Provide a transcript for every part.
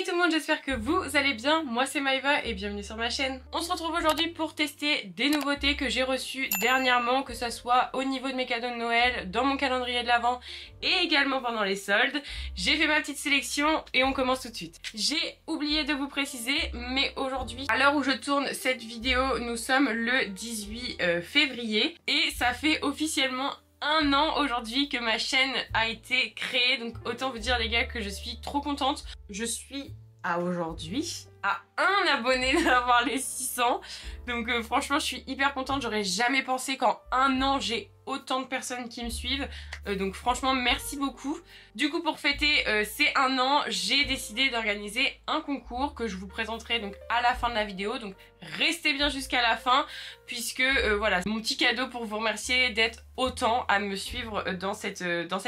Hey tout le monde, j'espère que vous allez bien. Moi c'est Maëva et bienvenue sur ma chaîne. On se retrouve aujourd'hui pour tester des nouveautés que j'ai reçues dernièrement, que ça soit au niveau de mes cadeaux de Noël, dans mon calendrier de l'Avent et également pendant les soldes. J'ai fait ma petite sélection et on commence tout de suite. J'ai oublié de vous préciser, mais aujourd'hui, à l'heure où je tourne cette vidéo, nous sommes le 18 février et ça fait officiellement un an aujourd'hui que ma chaîne a été créée, donc autant vous dire les gars que je suis trop contente. Je suis à aujourd'hui à un abonné d'avoir les 600, donc franchement je suis hyper contente. J'aurais jamais pensé qu'en un an j'ai autant de personnes qui me suivent, donc franchement merci beaucoup. Du coup pour fêter ces un an, j'ai décidé d'organiser un concours que je vous présenterai donc à la fin de la vidéo, donc restez bien jusqu'à la fin puisque voilà, mon petit cadeau pour vous remercier d'être autant à me suivre dans cette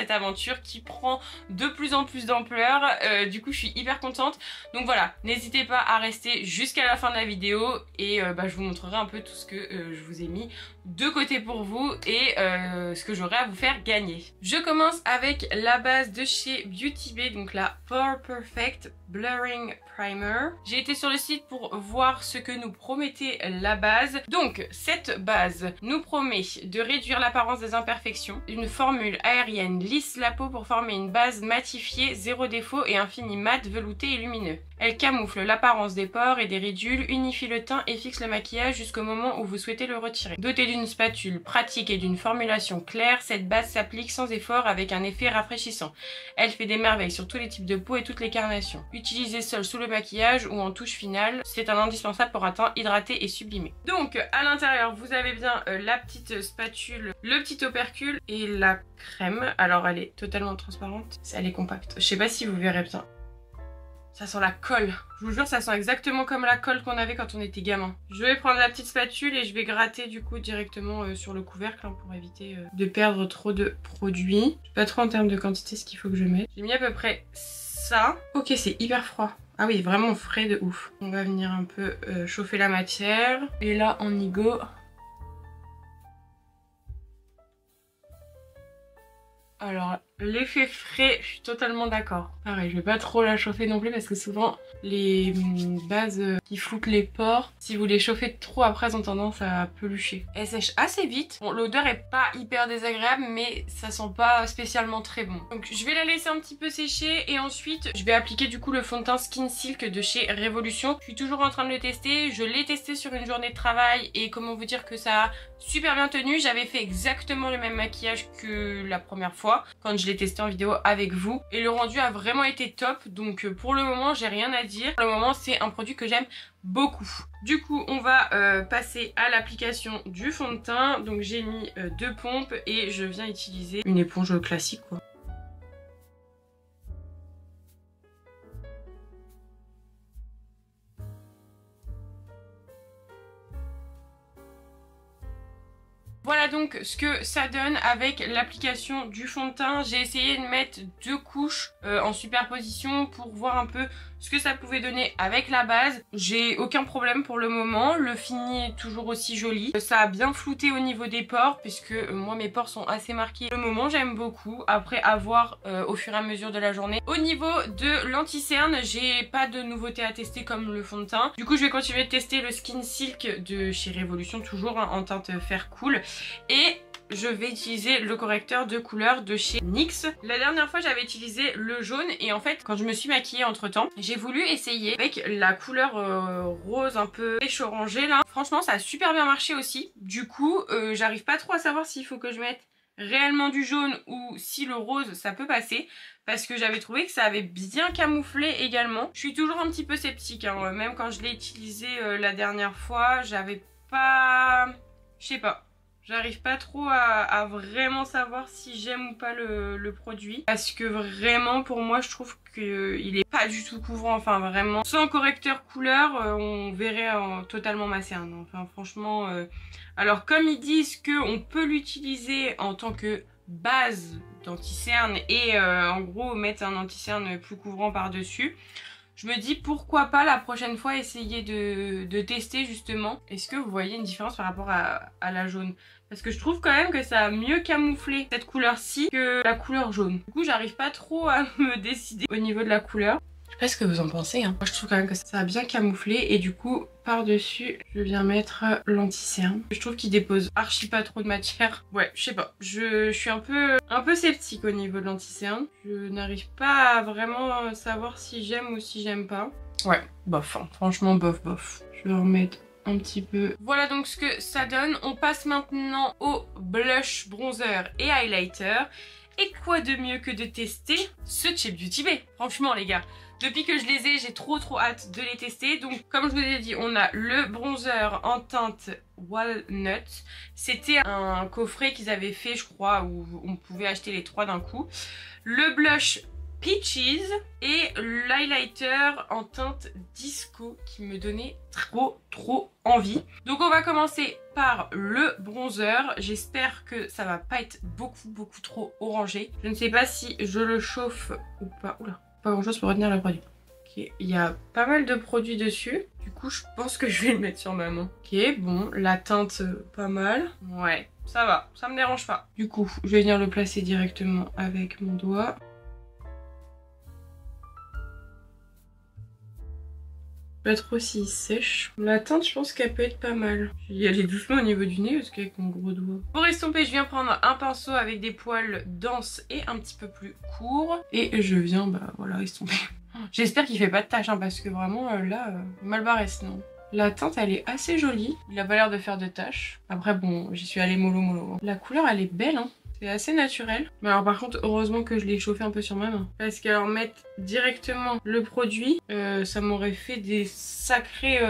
aventure qui prend de plus en plus d'ampleur. Du coup je suis hyper contente, donc voilà, n'hésitez pas à rester jusqu'à la fin de la vidéo et je vous montrerai un peu tout ce que je vous ai mis de côté pour vous et ce que j'aurai à vous faire gagner. Je commence avec la base de chez Beauty Bay, donc la Pore Perfect Blurring Primer. J'ai été sur le site pour voir ce que nous promettait la base. Donc cette base nous promet de réduire l'apparence des imperfections, une formule aérienne lisse la peau pour former une base matifiée, zéro défaut et un fini mat velouté et lumineux. Elle camoufle l'apparence des pores et des ridules, unifie le teint et fixe le maquillage jusqu'au moment où vous souhaitez le retirer. Dotée d'une spatule pratique et d'une formulation claire, cette base s'applique sans effort avec un effet rafraîchissant. Elle fait des merveilles sur tous les types de peau et toutes les carnations. Utilisée seule sous le maquillage ou en touche finale, c'est un indispensable pour un teint hydraté et sublimé. Donc à l'intérieur vous avez bien la petite spatule, le petit opercule et la crème. Alors elle est totalement transparente, elle est compacte. Je sais pas si vous verrez bien. Ça sent la colle. Je vous jure, ça sent exactement comme la colle qu'on avait quand on était gamin. Je vais prendre la petite spatule et je vais gratter du coup directement sur le couvercle hein, pour éviter de perdre trop de produit. Je sais pas trop en termes de quantité ce qu'il faut que je mette. J'ai mis à peu près ça. Ok, c'est hyper froid. Ah oui, vraiment frais de ouf. On va venir un peu chauffer la matière. Et là, on y go. Alors, l'effet frais, je suis totalement d'accord. Pareil, je vais pas trop la chauffer non plus parce que souvent, les bases qui floutent les pores, si vous les chauffez trop après, elles ont tendance à pelucher. Elle sèche assez vite. Bon, l'odeur est pas hyper désagréable, mais ça sent pas spécialement très bon. Donc, je vais la laisser un petit peu sécher et ensuite, je vais appliquer du coup le fond de teint Skin Silk de chez Révolution. Je suis toujours en train de le tester. Je l'ai testé sur une journée de travail et comment vous dire que ça a super bien tenu. J'avais fait exactement le même maquillage que la première fois quand je l'ai testé en vidéo avec vous et le rendu a vraiment été top, donc pour le moment j'ai rien à dire. Pour le moment c'est un produit que j'aime beaucoup. Du coup on va passer à l'application du fond de teint. Donc j'ai mis 2 pompes et je viens utiliser une éponge classique quoi. Voilà donc ce que ça donne avec l'application du fond de teint. J'ai essayé de mettre 2 couches en superposition pour voir un peu ce que ça pouvait donner avec la base. J'ai aucun problème pour le moment, le fini est toujours aussi joli. Ça a bien flouté au niveau des pores puisque moi mes pores sont assez marqués. Pour le moment j'aime beaucoup, après à voir au fur et à mesure de la journée. Au niveau de l'anti-cerne, j'ai pas de nouveauté à tester comme le fond de teint. Du coup je vais continuer de tester le Skin Silk de chez Révolution, toujours hein, en teinte Faire Cool. Et je vais utiliser le correcteur de couleur de chez NYX. La dernière fois j'avais utilisé le jaune et en fait quand je me suis maquillée entre temps, j'ai voulu essayer avec la couleur rose un peu pêche orangé là. Franchement ça a super bien marché aussi. Du coup j'arrive pas trop à savoir s'il faut que je mette réellement du jaune ou si le rose ça peut passer. Parce que j'avais trouvé que ça avait bien camouflé également. Je suis toujours un petit peu sceptique hein. Même quand je l'ai utilisé la dernière fois, j'avais pas... Je sais pas. J'arrive pas trop à vraiment savoir si j'aime ou pas le produit. Parce que vraiment pour moi je trouve qu'il est pas du tout couvrant. Enfin vraiment sans correcteur couleur on verrait totalement ma cerne. Enfin franchement alors comme ils disent qu'on peut l'utiliser en tant que base d'anti-cerne et en gros mettre un anti-cerne plus couvrant par dessus. Je me dis pourquoi pas la prochaine fois essayer de tester justement. Est-ce que vous voyez une différence par rapport à la jaune? Parce que je trouve quand même que ça a mieux camouflé cette couleur-ci que la couleur jaune. Du coup j'arrive pas trop à me décider au niveau de la couleur. sais pas ce que vous en pensez, hein. Moi je trouve quand même que ça a bien camouflé et du coup par dessus je viens mettre l'anti-cerne. Je trouve qu'il dépose archi pas trop de matière. Ouais, je sais pas, je suis un peu sceptique au niveau de l'anti-cerne. Je n'arrive pas à vraiment savoir si j'aime ou si j'aime pas. Ouais, bof, hein. Franchement bof bof. Je vais en remettre un petit peu. Voilà donc ce que ça donne. On passe maintenant au blush, bronzer et highlighter. Et quoi de mieux que de tester ce Chez Beauty Bay. Franchement les gars, depuis que je les ai, j'ai trop hâte de les tester. Donc comme je vous ai dit, on a le bronzer en teinte Walnut. C'était un coffret qu'ils avaient fait je crois où on pouvait acheter les 3 d'un coup. Le blush Peaches et l'highlighter en teinte disco qui me donnait trop envie. Donc on va commencer par le bronzer. J'espère que ça va pas être beaucoup trop orangé. Je ne sais pas si je le chauffe ou pas. Oula, pas grand chose pour retenir le produit. Ok, il y a pas mal de produits dessus. Du coup je pense que je vais le mettre sur ma main. Ok, bon, la teinte pas mal. Ouais, ça va, ça me dérange pas. Du coup, je vais venir le placer directement avec mon doigt. Pas trop si sèche. La teinte, je pense qu'elle peut être pas mal. Je vais y aller doucement au niveau du nez parce qu'avec mon gros doigt. Pour estomper, je viens prendre un pinceau avec des poils denses et un petit peu plus courts. Et je viens, bah voilà, estomper. J'espère qu'il fait pas de taches hein, parce que vraiment là, mal barré sinon. La teinte, elle est assez jolie. Il a pas l'air de faire de taches. Après, bon, j'y suis allée mollo. La couleur, elle est belle, hein. C'est assez naturel. Mais alors par contre, heureusement que je l'ai chauffé un peu sur ma main. Parce qu'alors mettre directement le produit, ça m'aurait fait des sacrées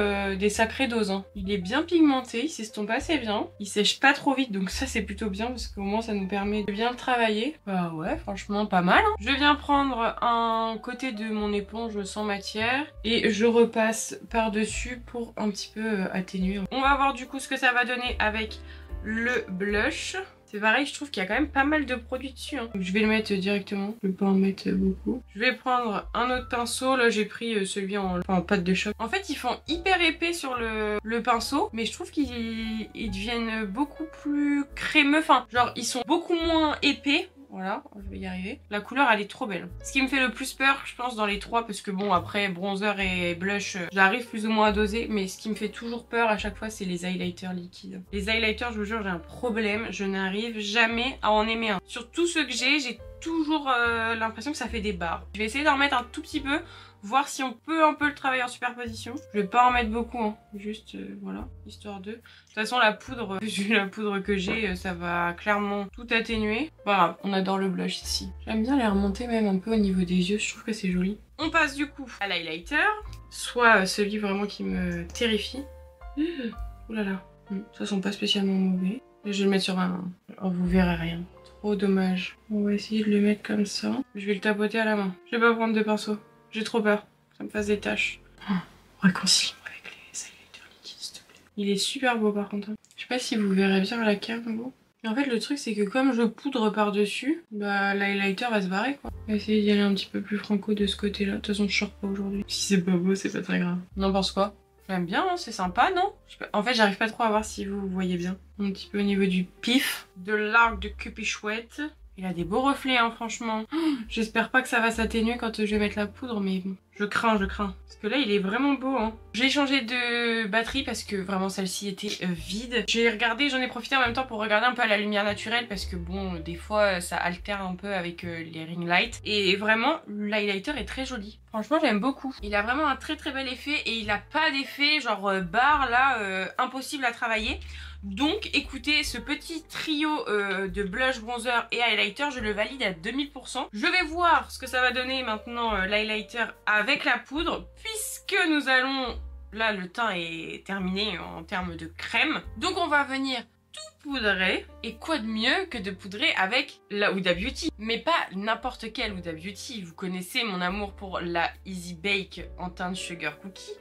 doses. Hein. Il est bien pigmenté, il s'estompe assez bien. Il sèche pas trop vite, donc ça c'est plutôt bien parce qu'au moins ça nous permet de bien le travailler. Bah ouais, franchement pas mal. Hein. Je viens prendre un côté de mon éponge sans matière et je repasse par-dessus pour un petit peu atténuer. On va voir du coup ce que ça va donner avec le blush. C'est pareil, je trouve qu'il y a quand même pas mal de produits dessus. Hein. Donc je vais le mettre directement. Je vais pas en mettre beaucoup. Je vais prendre un autre pinceau. Là, j'ai pris celui en pâte de choc. En fait, ils font hyper épais sur le pinceau. Mais je trouve qu'ils deviennent beaucoup plus crémeux. Enfin, genre, ils sont beaucoup moins épais. Voilà, je vais y arriver. La couleur, elle est trop belle. Ce qui me fait le plus peur, je pense, dans les trois, parce que bon, après, bronzer et blush, j'arrive plus ou moins à doser, mais ce qui me fait toujours peur à chaque fois, c'est les highlighters liquides. Les highlighters, je vous jure, j'ai un problème. Je n'arrive jamais à en aimer un. Sur tous ceux que j'ai toujours l'impression que ça fait des barres. Je vais essayer d'en mettre un tout petit peu, voir si on peut un peu le travailler en superposition. Je vais pas en mettre beaucoup, hein. Juste voilà, histoire de... De toute façon la poudre, vu la poudre que j'ai, ça va clairement tout atténuer. Voilà, on adore le blush ici. J'aime bien les remonter même un peu au niveau des yeux, je trouve que c'est joli. On passe du coup à l'highlighter, soit celui vraiment qui me terrifie. Ouh là là, ça sent pas spécialement mauvais. Je vais le mettre sur ma main, oh, vous verrez rien. Trop dommage. On va essayer de le mettre comme ça. Je vais le tapoter à la main. Je vais pas prendre de pinceau. J'ai trop peur que ça me fasse des taches. Réconcilie avec les highlighters liquides, s'il te plaît. Il est super beau par contre. Je sais pas si vous verrez bien à la cam, vous. Et en fait, le truc, c'est que comme je poudre par-dessus, bah l'highlighter va se barrer, quoi. On va essayer d'y aller un petit peu plus franco de ce côté-là. De toute façon, je sors pas aujourd'hui. Si c'est pas beau, c'est pas très grave. N'importe quoi. J'aime bien, hein, c'est sympa, non? En fait, j'arrive pas trop à voir si vous voyez bien. Un petit peu au niveau du pif, de l'arc de Cupichouette. Il a des beaux reflets, hein, franchement. J'espère pas que ça va s'atténuer quand je vais mettre la poudre, mais bon, je crains. Parce que là, il est vraiment beau, hein. J'ai changé de batterie parce que vraiment celle-ci était vide. J'ai regardé, j'en ai profité en même temps pour regarder un peu à la lumière naturelle parce que bon, des fois, ça altère un peu avec les ring lights. Et vraiment, l'highlighter est très joli. Franchement, j'aime beaucoup. Il a vraiment un très bel effet et il a pas d'effet genre barre là, impossible à travailler. Donc écoutez, ce petit trio de blush, bronzer et highlighter, je le valide à 2000%. Je vais voir ce que ça va donner maintenant l'highlighter avec la poudre, puisque nous allons... Là, le teint est terminé en termes de crème. Donc on va venir tout poudrer. Et quoi de mieux que de poudrer avec la Huda Beauty. Mais pas n'importe quelle Huda Beauty. Vous connaissez mon amour pour la Easy Bake en teinte Sugar Cookie.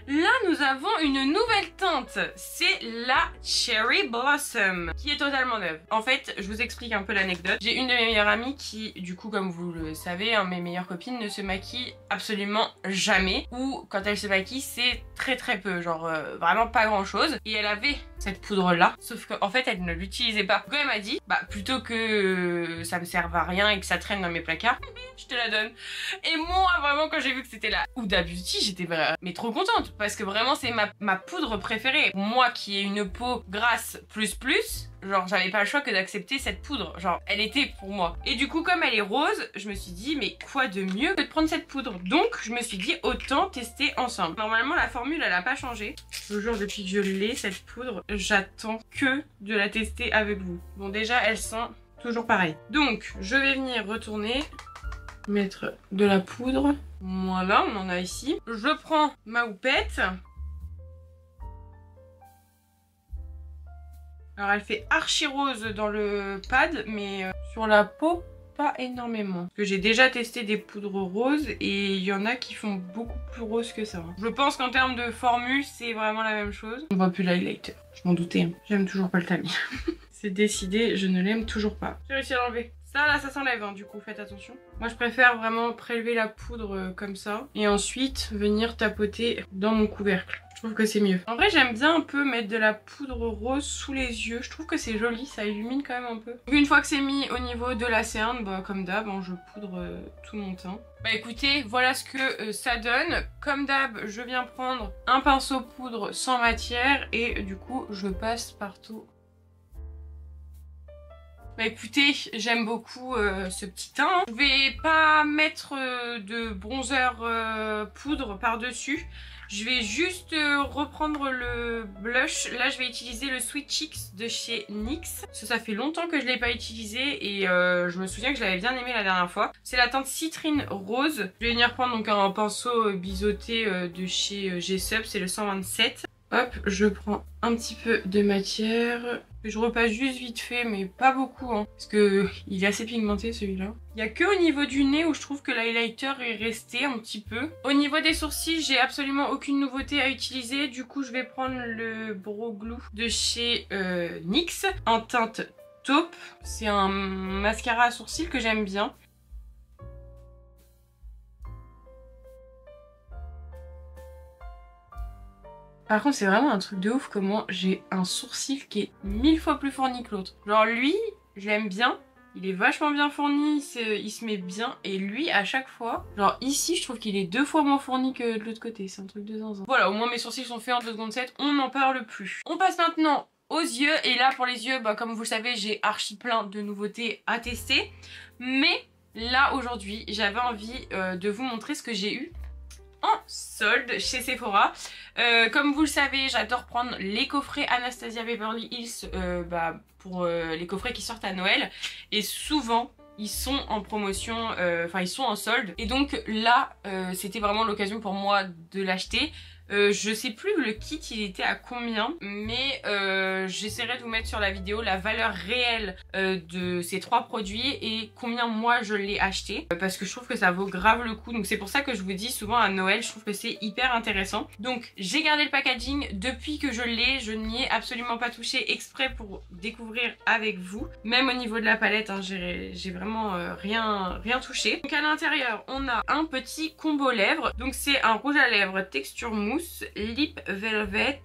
Là, nous avons une nouvelle teinte. C'est la Cherry Blossom, qui est totalement neuve. En fait, je vous explique un peu l'anecdote. J'ai une de mes meilleures amies qui, du coup, comme vous le savez, hein, mes meilleures copines ne se maquillent absolument jamais. Ou quand elles se maquillent, c'est très peu. Genre, vraiment pas grand chose. Et elle avait cette poudre là, sauf qu'en fait elle ne l'utilisait pas. Donc elle m'a dit bah plutôt que ça me serve à rien et que ça traîne dans mes placards, je te la donne. Et moi vraiment quand j'ai vu que c'était la Huda Beauty, j'étais mais trop contente parce que vraiment c'est ma poudre préférée. Moi qui ai une peau grasse plus, genre j'avais pas le choix que d'accepter cette poudre, genre elle était pour moi. Et du coup comme elle est rose, je me suis dit mais quoi de mieux que de prendre cette poudre. Donc je me suis dit autant tester ensemble. Normalement la formule elle a pas changé. Je vous jure depuis que je l'ai cette poudre, j'attends que de la tester avec vous. Bon déjà elle sent toujours pareil. Donc je vais venir retourner, mettre de la poudre. Voilà on en a ici. Je prends ma houppette. Alors elle fait archi rose dans le pad, mais sur la peau, pas énormément. Parce que j'ai déjà testé des poudres roses et il y en a qui font beaucoup plus rose que ça. Je pense qu'en termes de formule, c'est vraiment la même chose. On voit plus l'highlighter, je m'en doutais. Hein. J'aime toujours pas le tamis. C'est décidé, je ne l'aime toujours pas. J'ai réussi à l'enlever. Ça là, ça s'enlève, hein, du coup, faites attention. Moi, je préfère vraiment prélever la poudre comme ça et ensuite venir tapoter dans mon couvercle. Je trouve que c'est mieux. En vrai, j'aime bien un peu mettre de la poudre rose sous les yeux. Je trouve que c'est joli, ça illumine quand même un peu. Une fois que c'est mis au niveau de la cerne, bah, comme d'hab, hein, je poudre tout mon teint. Bah écoutez, voilà ce que ça donne. Comme d'hab, je viens prendre un pinceau poudre sans matière et du coup, je passe partout. Bah écoutez, j'aime beaucoup ce petit teint. Hein. Je vais pas mettre de bronzer poudre par-dessus. Je vais juste reprendre le blush. Là, je vais utiliser le Sweet Cheeks de chez NYX. Ça fait longtemps que je ne l'ai pas utilisé et je me souviens que je l'avais bien aimé la dernière fois. C'est la teinte citrine rose. Je vais venir prendre donc un pinceau biseauté de chez G-Sub, c'est le 127. Hop, je prends un petit peu de matière. Je repasse juste vite fait, mais pas beaucoup, hein, parce que il est assez pigmenté celui-là. Il n'y a que au niveau du nez où je trouve que l'highlighter est resté un petit peu. Au niveau des sourcils, j'ai absolument aucune nouveauté à utiliser. Du coup, je vais prendre le Brow Glue de chez NYX en teinte taupe. C'est un mascara à sourcils que j'aime bien. Par contre, c'est vraiment un truc de ouf comment j'ai un sourcil qui est 1000 fois plus fourni que l'autre. Genre lui, je l'aime bien. Il est vachement bien fourni, il se met bien. Et lui, à chaque fois, genre ici, je trouve qu'il est 2 fois moins fourni que de l'autre côté. C'est un truc de zinzin. Voilà, au moins mes sourcils sont faits en 2 secondes 7. On n'en parle plus. On passe maintenant aux yeux. Et là, pour les yeux, bah, comme vous le savez, j'ai archi plein de nouveautés à tester. Mais là, aujourd'hui, j'avais envie de vous montrer ce que j'ai eu en solde chez Sephora. Comme vous le savez, j'adore prendre les coffrets Anastasia Beverly Hills pour les coffrets qui sortent à Noël. Et souvent, ils sont en promotion, enfin ils sont en solde. Et donc là, c'était vraiment l'occasion pour moi de l'acheter. Je sais plus le kit il était à combien, mais j'essaierai de vous mettre sur la vidéo la valeur réelle de ces 3 produits et combien moi je l'ai acheté, parce que je trouve que ça vaut grave le coup. Donc c'est pour ça que je vous dis souvent à Noël, je trouve que c'est hyper intéressant. Donc j'ai gardé le packaging depuis que je l'ai, je n'y ai absolument pas touché exprès pour découvrir avec vous. Même au niveau de la palette, hein, j'ai vraiment rien touché. Donc à l'intérieur on a un petit combo lèvres, donc c'est un rouge à lèvres texture mousse, Lip Velvet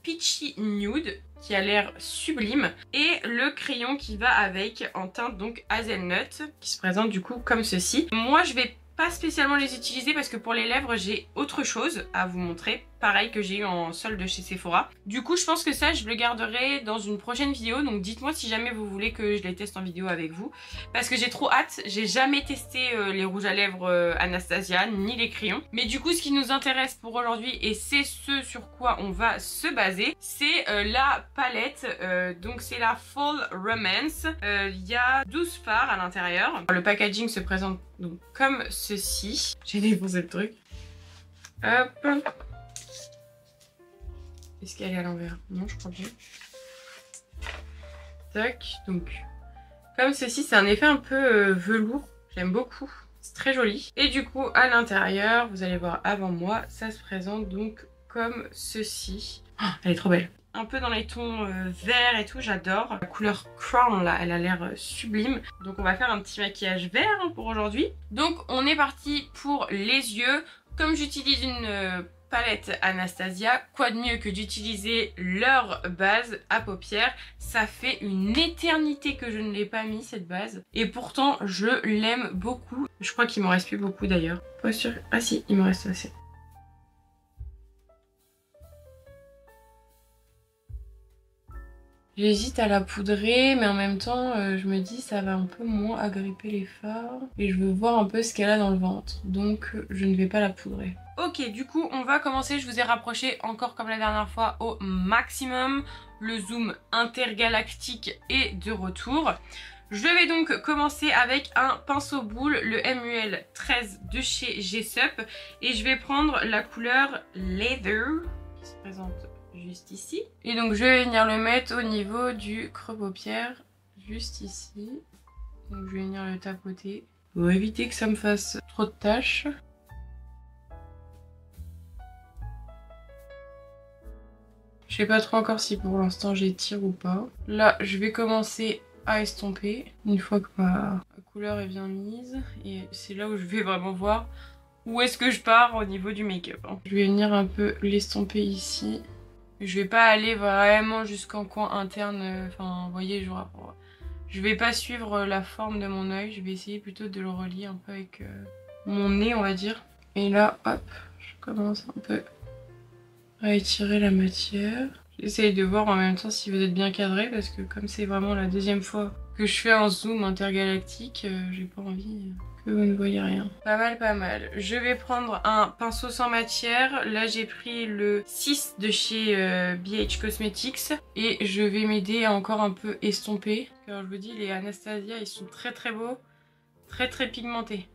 Peachy Nude qui a l'air sublime et le crayon qui va avec en teinte donc hazelnut qui se présente du coup comme ceci. Moi je vais pas spécialement les utiliser parce que pour les lèvres j'ai autre chose à vous montrer, pareil que j'ai eu en solde chez Sephora. Du coup je pense que ça je le garderai dans une prochaine vidéo, donc dites-moi si jamais vous voulez que je les teste en vidéo avec vous, parce que j'ai trop hâte. J'ai jamais testé les rouges à lèvres Anastasia ni les crayons, mais du coup ce qui nous intéresse pour aujourd'hui et c'est ce sur quoi on va se baser, c'est la palette, donc c'est la Fall Romance. Il y a 12 fards à l'intérieur. Le packaging se présente donc comme ceci. J'ai défoncé le truc. Hop. Est-ce qu'elle est à l'envers? Non, je crois bien. Tac, donc comme ceci, c'est un effet un peu velours. J'aime beaucoup. C'est très joli. Et du coup, à l'intérieur, vous allez voir avant moi, ça se présente donc comme ceci. Oh, elle est trop belle. Un peu dans les tons verts et tout, j'adore. La couleur Crown là, elle a l'air sublime. Donc on va faire un petit maquillage vert hein, pour aujourd'hui. Donc on est parti pour les yeux. Comme j'utilise une palette Anastasia. Quoi de mieux que d'utiliser leur base à paupières. Ça fait une éternité que je ne l'ai pas mis cette base. Et pourtant je l'aime beaucoup. Je crois qu'il m'en reste plus beaucoup d'ailleurs. Pas sûr. Ah si, il me reste assez. J'hésite à la poudrer, mais en même temps, je me dis ça va un peu moins agripper les fards. Et je veux voir un peu ce qu'elle a dans le ventre. Donc, je ne vais pas la poudrer. Ok, du coup, on va commencer. Je vous ai rapproché encore comme la dernière fois au maximum. Le zoom intergalactique est de retour. Je vais donc commencer avec un pinceau boule, le MUL 13 de chez Jessup. Et je vais prendre la couleur Leather, qui se présente juste ici. Et donc je vais venir le mettre au niveau du creux paupière, juste ici. Donc je vais venir le tapoter pour éviter que ça me fasse trop de taches. Je sais pas trop encore si pour l'instant j'étire ou pas. Là je vais commencer à estomper une fois que ma couleur est bien mise. Et c'est là où je vais vraiment voir où est-ce que je pars au niveau du make-up. Je vais venir un peu l'estomper ici. Je vais pas aller vraiment jusqu'en coin interne, enfin vous voyez, genre, je vais pas suivre la forme de mon œil, je vais essayer plutôt de le relier un peu avec mon nez on va dire. Et là hop, je commence un peu à étirer la matière. J'essaye de voir en même temps si vous êtes bien cadré parce que comme c'est vraiment la deuxième fois que je fais un zoom intergalactique, j'ai pas envie que vous ne voyez rien. Pas mal, pas mal. Je vais prendre un pinceau sans matière. Là, j'ai pris le 6 de chez BH Cosmetics. Et je vais m'aider à encore un peu estomper. Alors, je vous dis, les Anastasia, ils sont très très beaux. Très très pigmentés.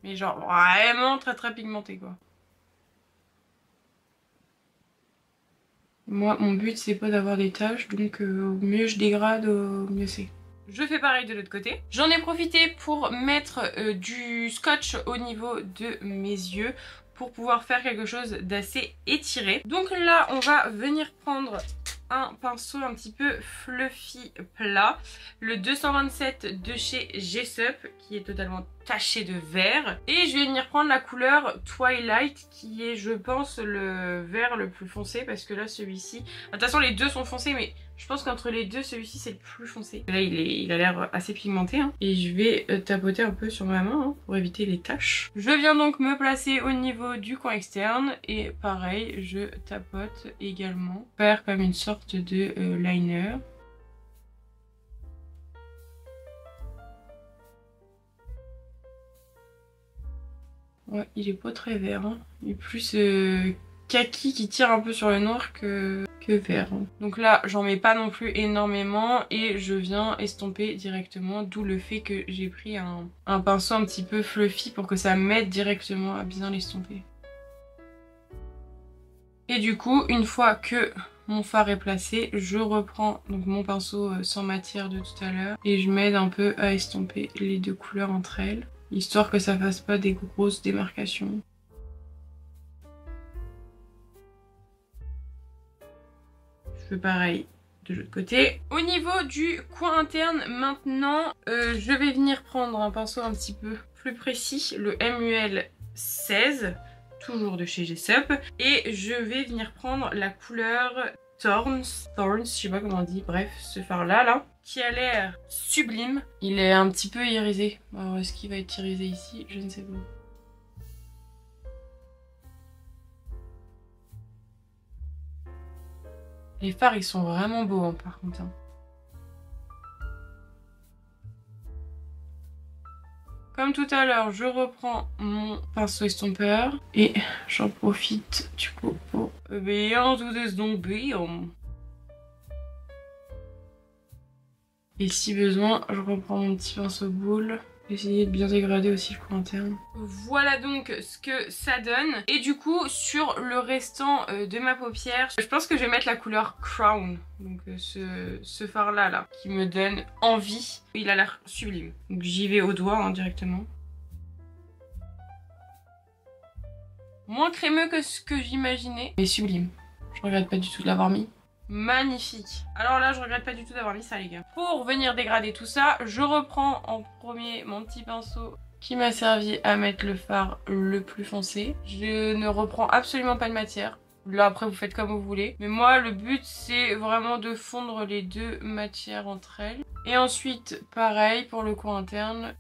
Mais genre, vraiment très très pigmentés, quoi. Moi, mon but, c'est pas d'avoir des taches. Donc, au mieux je dégrade, au mieux c'est. Je fais pareil de l'autre côté. J'en ai profité pour mettre du scotch au niveau de mes yeux pour pouvoir faire quelque chose d'assez étiré. Donc là, on va venir prendre un pinceau un petit peu fluffy plat, le 227 de chez Jessup qui est totalement taché de vert, et je vais venir prendre la couleur Twilight qui est je pense le vert le plus foncé parce que là celui-ci, de toute façon les deux sont foncés mais je pense qu'entre les deux celui-ci c'est le plus foncé. Là il a l'air assez pigmenté hein. Et je vais tapoter un peu sur ma main hein, pour éviter les taches. Je viens donc me placer au niveau du coin externe et pareil je tapote également, faire comme une sorte de liner. Ouais, il est pas très vert, hein. Il est plus kaki qui tire un peu sur le noir que vert. Hein. Donc là, j'en mets pas non plus énormément et je viens estomper directement, d'où le fait que j'ai pris un pinceau un petit peu fluffy pour que ça m'aide directement à bien l'estomper. Et du coup, une fois que mon fard est placé, je reprends donc mon pinceau sans matière de tout à l'heure et je m'aide un peu à estomper les deux couleurs entre elles, histoire que ça fasse pas des grosses démarcations. Je fais pareil de l'autre côté. Au niveau du coin interne maintenant, je vais venir prendre un pinceau un petit peu plus précis, le MUL 16. Toujours de chez Jessup, et je vais venir prendre la couleur Thorns, je sais pas comment on dit, bref, ce fard là, qui a l'air sublime. Il est un petit peu irisé, alors est-ce qu'il va être irisé ici? Je ne sais pas. Les fards ils sont vraiment beaux hein, par contre. Hein. Comme tout à l'heure, je reprends mon pinceau estompeur et j'en profite du coup pour bien tout estomper. Et si besoin, je reprends mon petit pinceau boule. Essayer de bien dégrader aussi le coin interne. Voilà donc ce que ça donne. Et du coup, sur le restant de ma paupière, je pense que je vais mettre la couleur Crown. Donc ce fard là, qui me donne envie. Il a l'air sublime. Donc j'y vais au doigt hein, directement. Moins crémeux que ce que j'imaginais. Mais sublime. Je regrette pas du tout de l'avoir mis. Magnifique. Alors là, je regrette pas du tout d'avoir mis ça, les gars. Pour venir dégrader tout ça, je reprends en premier mon petit pinceau qui m'a servi à mettre le fard le plus foncé. Je ne reprends absolument pas de matière. Là après vous faites comme vous voulez. Mais moi le but c'est vraiment de fondre les deux matières entre elles. Et ensuite pareil pour le coin interne.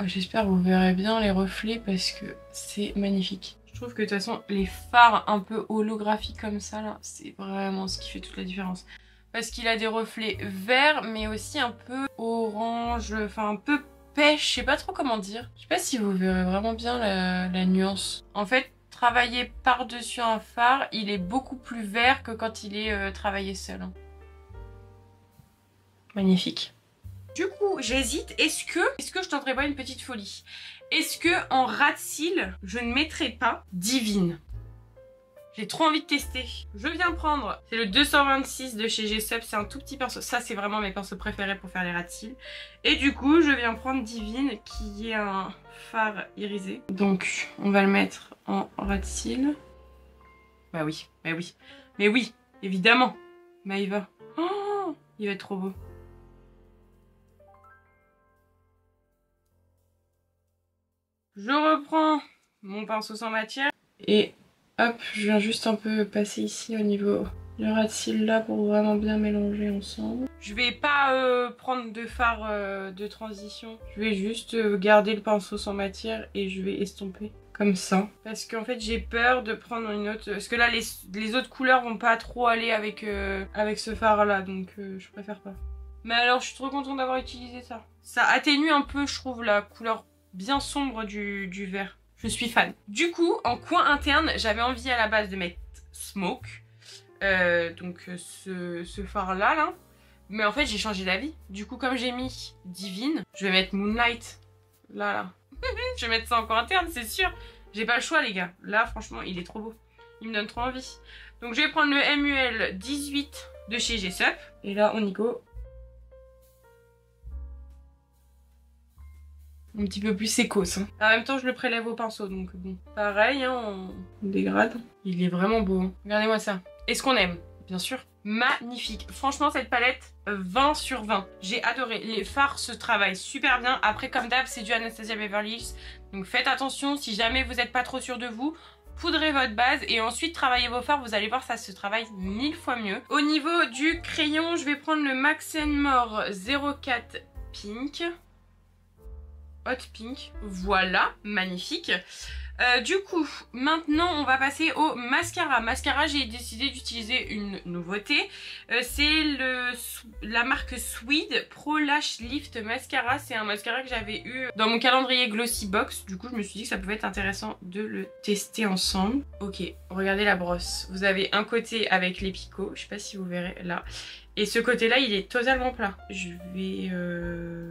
J'espère que vous verrez bien les reflets parce que c'est magnifique. Je trouve que de toute façon les fards un peu holographiques comme ça là, c'est vraiment ce qui fait toute la différence. Parce qu'il a des reflets verts mais aussi un peu orange, enfin un peu pêche, je sais pas trop comment dire. Je sais pas si vous verrez vraiment bien la nuance. En fait, travailler par-dessus un fard, il est beaucoup plus vert que quand il est travaillé seul. Magnifique. Du coup, j'hésite. Est-ce que je tenterai pas une petite folie? Est-ce que en ras de cils, je ne mettrai pas Divine? J'ai trop envie de tester. Je viens prendre, c'est le 226 de chez G-Sub, c'est un tout petit pinceau. Ça, c'est vraiment mes pinceaux préférés pour faire les ras de cils. Et du coup, je viens prendre Divine, qui est un fard irisé. Donc, on va le mettre en ras de cils. Bah oui, bah oui. Mais oui, évidemment. Maïva. Oh, il va être trop beau. Je reprends mon pinceau sans matière et hop, je viens juste un peu passer ici au niveau du ras de cils là pour vraiment bien mélanger ensemble. Je vais pas prendre de fard de transition, je vais juste garder le pinceau sans matière et je vais estomper comme ça. Parce qu'en fait j'ai peur de prendre une autre, parce que là les autres couleurs vont pas trop aller avec, avec ce fard là, donc je préfère pas. Mais alors je suis trop contente d'avoir utilisé ça. Ça atténue un peu je trouve la couleur bien sombre du vert. Je suis fan. Du coup, en coin interne, j'avais envie à la base de mettre Smoke. Donc ce fard là. Mais en fait, j'ai changé d'avis. Du coup, comme j'ai mis Divine, je vais mettre Moonlight. Là. Je vais mettre ça en coin interne, c'est sûr. J'ai pas le choix, les gars. Là, franchement, il est trop beau. Il me donne trop envie. Donc, je vais prendre le MUL 18 de chez G-Sub. Et là, on y go. Un petit peu plus sécos. Hein. En même temps, je le prélève au pinceau, donc bon. Pareil, hein, on dégrade. Il est vraiment beau. Hein. Regardez-moi ça. Est-ce qu'on aime? Bien sûr. Magnifique. Franchement, cette palette, 20 sur 20. J'ai adoré. Les fards se travaillent super bien. Après, comme d'hab, c'est du Anastasia Beverly Hills. Donc faites attention, si jamais vous n'êtes pas trop sûr de vous, poudrez votre base et ensuite travaillez vos fards. Vous allez voir, ça se travaille 1000 fois mieux. Au niveau du crayon, je vais prendre le Max More 04 Pink. Hot Pink, voilà, magnifique. Du coup, maintenant on va passer au mascara. Mascara, j'ai décidé d'utiliser une nouveauté. C'est la marque Swede Pro Lash Lift Mascara. C'est un mascara que j'avais eu dans mon calendrier Glossy Box. Du coup, je me suis dit que ça pouvait être intéressant de le tester ensemble. Ok, regardez la brosse. Vous avez un côté avec les picots, je sais pas si vous verrez là. Et ce côté-là, il est totalement plat. Je vais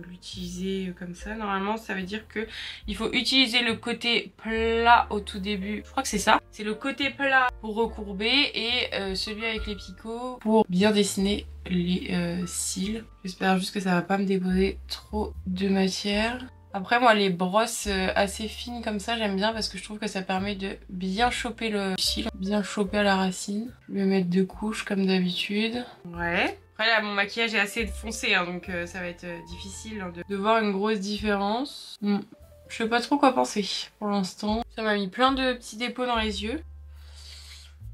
l'utiliser comme ça. Normalement, ça veut dire que il faut utiliser le côté plat au tout début. Je crois que c'est ça. C'est le côté plat pour recourber et celui avec les picots pour bien dessiner les cils. J'espère juste que ça va pas me déposer trop de matière. Après moi les brosses assez fines comme ça j'aime bien parce que je trouve que ça permet de bien choper le cil, bien choper à la racine. Je vais mettre 2 couches comme d'habitude. Ouais. Après là mon maquillage est assez foncé hein, donc ça va être difficile hein, de voir une grosse différence. Je sais pas trop quoi penser pour l'instant. Ça m'a mis plein de petits dépôts dans les yeux.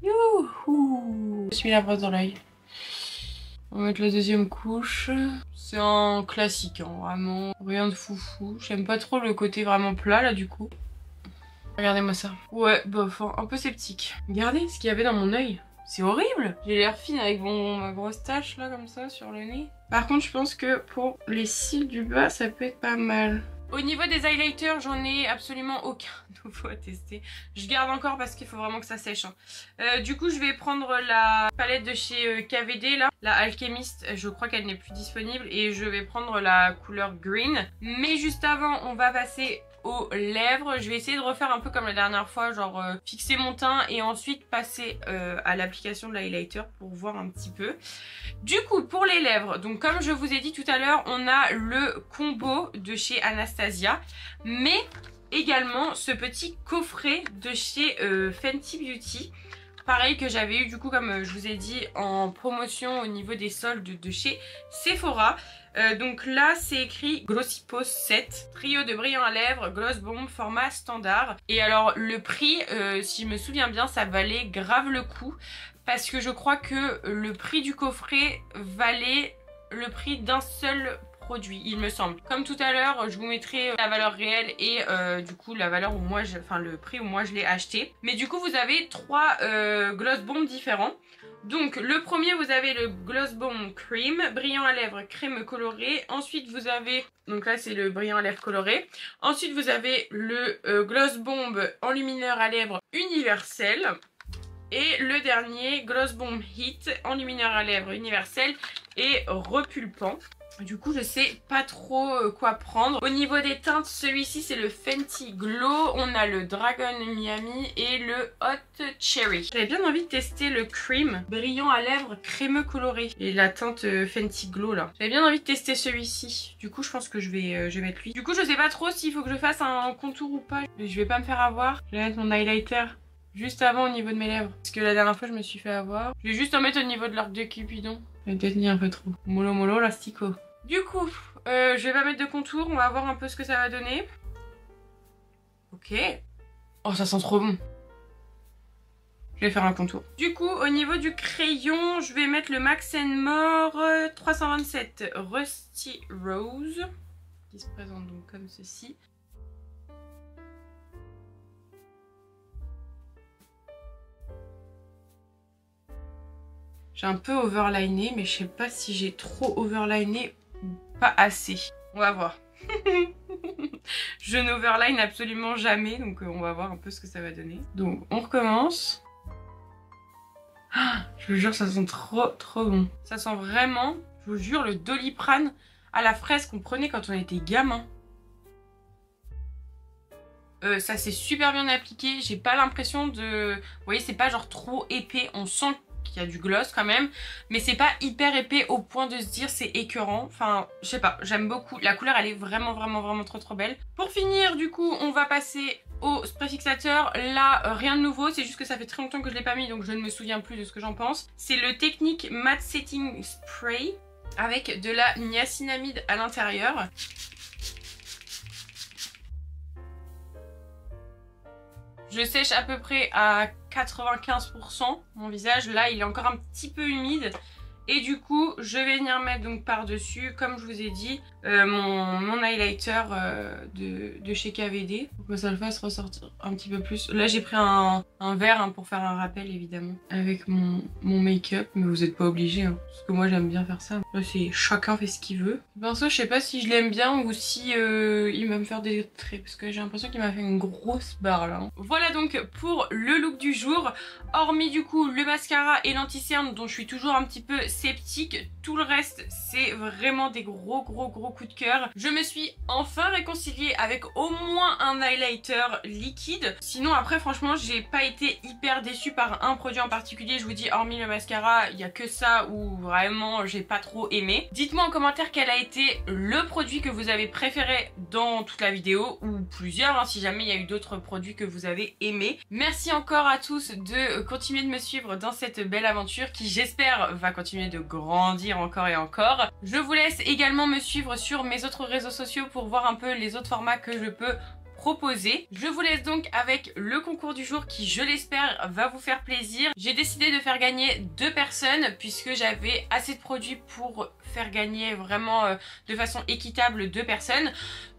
Youhou! Je suis la brosse dans l'œil. On va mettre la deuxième couche. C'est un classique, hein, vraiment. Rien de foufou. J'aime pas trop le côté vraiment plat, là, du coup. Regardez-moi ça. Ouais, bof, un peu sceptique. Regardez ce qu'il y avait dans mon œil. C'est horrible. J'ai l'air fine avec ma grosse tache, là, comme ça, sur le nez. Par contre, je pense que pour les cils du bas, ça peut être pas mal. Au niveau des highlighters, j'en ai absolument aucun nouveau à tester. Je garde encore parce qu'il faut vraiment que ça sèche. Hein. Du coup, je vais prendre la palette de chez KVD, là, la Alchemist. Je crois qu'elle n'est plus disponible et je vais prendre la couleur green. Mais juste avant, on va passer aux lèvres. Je vais essayer de refaire un peu comme la dernière fois, genre fixer mon teint et ensuite passer à l'application de l'highlighter pour voir un petit peu. Du coup, pour les lèvres, donc comme je vous ai dit tout à l'heure, on a le combo de chez Anastasia, mais également ce petit coffret de chez Fenty Beauty pareil que j'avais eu du coup comme je vous ai dit en promotion au niveau des soldes de chez Sephora. Donc là c'est écrit Glossy Pose 7, trio de brillants à lèvres, gloss bomb, format standard. Et alors le prix, si je me souviens bien, ça valait grave le coup. Parce que je crois que le prix du coffret valait le prix d'un seul produit, il me semble. Comme tout à l'heure, je vous mettrai la valeur réelle et du coup la valeur où moi, le prix où moi je l'ai acheté. Mais du coup vous avez 3 gloss bombs différents. Donc le premier vous avez le Gloss Bomb Cream, brillant à lèvres crème colorée. Ensuite vous avez, donc là c'est le brillant à lèvres coloré. Ensuite vous avez le Gloss Bomb enlumineur à lèvres universel. Et le dernier, Gloss Bomb Heat, enlumineur à lèvres universel et repulpant. Du coup je sais pas trop quoi prendre. Au niveau des teintes, celui-ci c'est le Fenty Glow. On a le Dragon Miami et le Hot Cherry. J'avais bien envie de tester le Cream, brillant à lèvres crémeux coloré. Et la teinte Fenty Glow là. J'avais bien envie de tester celui-ci. Du coup je pense que je vais mettre lui. Du coup je sais pas trop s'il faut que je fasse un contour ou pas. Je vais pas me faire avoir. Je vais mettre mon highlighter juste avant au niveau de mes lèvres. Parce que la dernière fois je me suis fait avoir. Je vais juste en mettre au niveau de l'arc de Cupidon. Je vais peut-être mis un peu trop. Mollo mollo l'astico. Du coup, je vais pas mettre de contour. On va voir un peu ce que ça va donner. Ok. Oh ça sent trop bon. Je vais faire un contour. Du coup, au niveau du crayon, je vais mettre le Max More 327 Rusty Rose. Qui se présente donc comme ceci. J'ai un peu overliné, mais je sais pas si j'ai trop overliné ou pas assez. On va voir. Je n'overline absolument jamais, donc on va voir un peu ce que ça va donner. Donc on recommence. Ah, je vous jure, ça sent trop bon. Ça sent vraiment, je vous jure, le Doliprane à la fraise qu'on prenait quand on était gamin. Ça s'est super bien appliqué. J'ai pas l'impression de... Vous voyez, c'est pas genre trop épais. On sent qu'il y a du gloss quand même, mais c'est pas hyper épais au point de se dire c'est écœurant. Enfin je sais pas, j'aime beaucoup, la couleur elle est vraiment trop belle. Pour finir du coup on va passer au spray fixateur. Là rien de nouveau, c'est juste que ça fait très longtemps que je l'ai pas mis donc je ne me souviens plus de ce que j'en pense. C'est le Technique Matte Setting Spray avec de la niacinamide à l'intérieur. Je sèche à peu près à 95% mon visage. Là, il est encore un petit peu humide. Et du coup, je vais venir mettre donc par-dessus, comme je vous ai dit, mon highlighter de chez KVD. Pour que ça le fasse ressortir un petit peu plus. Là, j'ai pris un verre hein, pour faire un rappel, évidemment, avec mon make-up. Mais vous n'êtes pas obligés, hein, parce que moi, j'aime bien faire ça. Là, c'est chacun fait ce qu'il veut. Perso, je sais pas si je l'aime bien ou si il va me faire des traits. Parce que j'ai l'impression qu'il m'a fait une grosse barre, là. Hein. Voilà donc pour le look du jour. Hormis, du coup, le mascara et l'anti-cerne, dont je suis toujours un petit peu sceptique. Tout le reste c'est vraiment des gros coups de cœur. Je me suis enfin réconciliée avec au moins un highlighter liquide. Sinon après franchement j'ai pas été hyper déçue par un produit en particulier. Je vous dis hormis le mascara il y a que ça où vraiment j'ai pas trop aimé. Dites-moi en commentaire quel a été le produit que vous avez préféré dans toute la vidéo ou plusieurs hein, si jamais il y a eu d'autres produits que vous avez aimés. Merci encore à tous de continuer de me suivre dans cette belle aventure qui j'espère va continuer de grandir encore et encore. Je vous laisse également me suivre sur mes autres réseaux sociaux pour voir un peu les autres formats que je peux proposer. Je vous laisse donc avec le concours du jour qui, je l'espère, va vous faire plaisir. J'ai décidé de faire gagner 2 personnes puisque j'avais assez de produits pour faire gagner vraiment de façon équitable 2 personnes.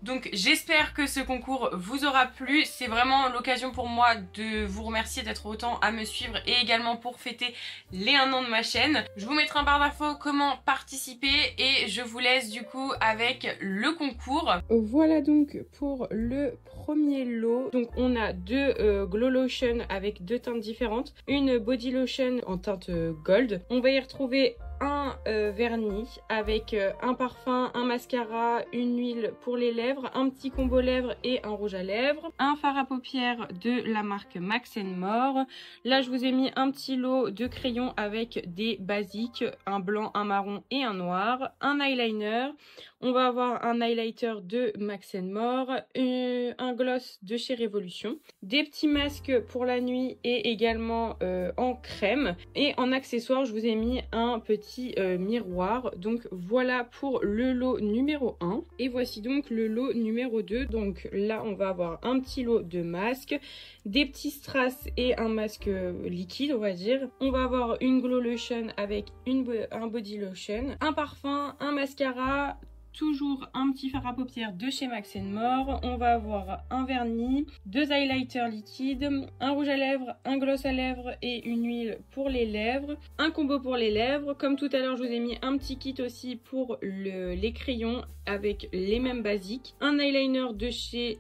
Donc j'espère que ce concours vous aura plu. C'est vraiment l'occasion pour moi de vous remercier d'être autant à me suivre et également pour fêter les 1 an de ma chaîne. Je vous mettrai en barre d'infos comment participer et je vous laisse du coup avec le concours. Voilà donc pour le premier lot. Donc on a 2 glow lotion avec 2 teintes différentes. Une body lotion en teinte gold. On va y retrouver un vernis avec un parfum, un mascara, une huile pour les lèvres, un petit combo lèvres et un rouge à lèvres, un fard à paupières de la marque Max More. Là je vous ai mis un petit lot de crayons avec des basiques, un blanc, un marron et un noir, un eyeliner. On va avoir un highlighter de Max More, un gloss de chez Révolution, des petits masques pour la nuit et également en crème. Et en accessoire, je vous ai mis un petit miroir. Donc voilà pour le lot numéro 1. Et voici donc le lot numéro 2. Donc là, on va avoir un petit lot de masques, des petits strass et un masque liquide, on va dire. On va avoir une glow lotion avec un body lotion, un parfum, un mascara, toujours un petit fard à paupières de chez Max More. On va avoir un vernis, 2 highlighters liquides, un rouge à lèvres, un gloss à lèvres et une huile pour les lèvres, un combo pour les lèvres. Comme tout à l'heure, je vous ai mis un petit kit aussi pour les crayons avec les mêmes basiques, un eyeliner de chez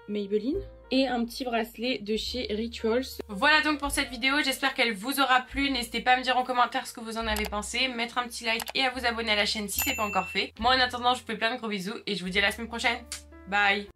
Maybelline et un petit bracelet de chez Rituals. Voilà donc pour cette vidéo, j'espère qu'elle vous aura plu. N'hésitez pas à me dire en commentaire ce que vous en avez pensé, mettre un petit like et à vous abonner à la chaîne si c'est pas encore fait. Moi en attendant, je vous fais plein de gros bisous et je vous dis à la semaine prochaine. Bye!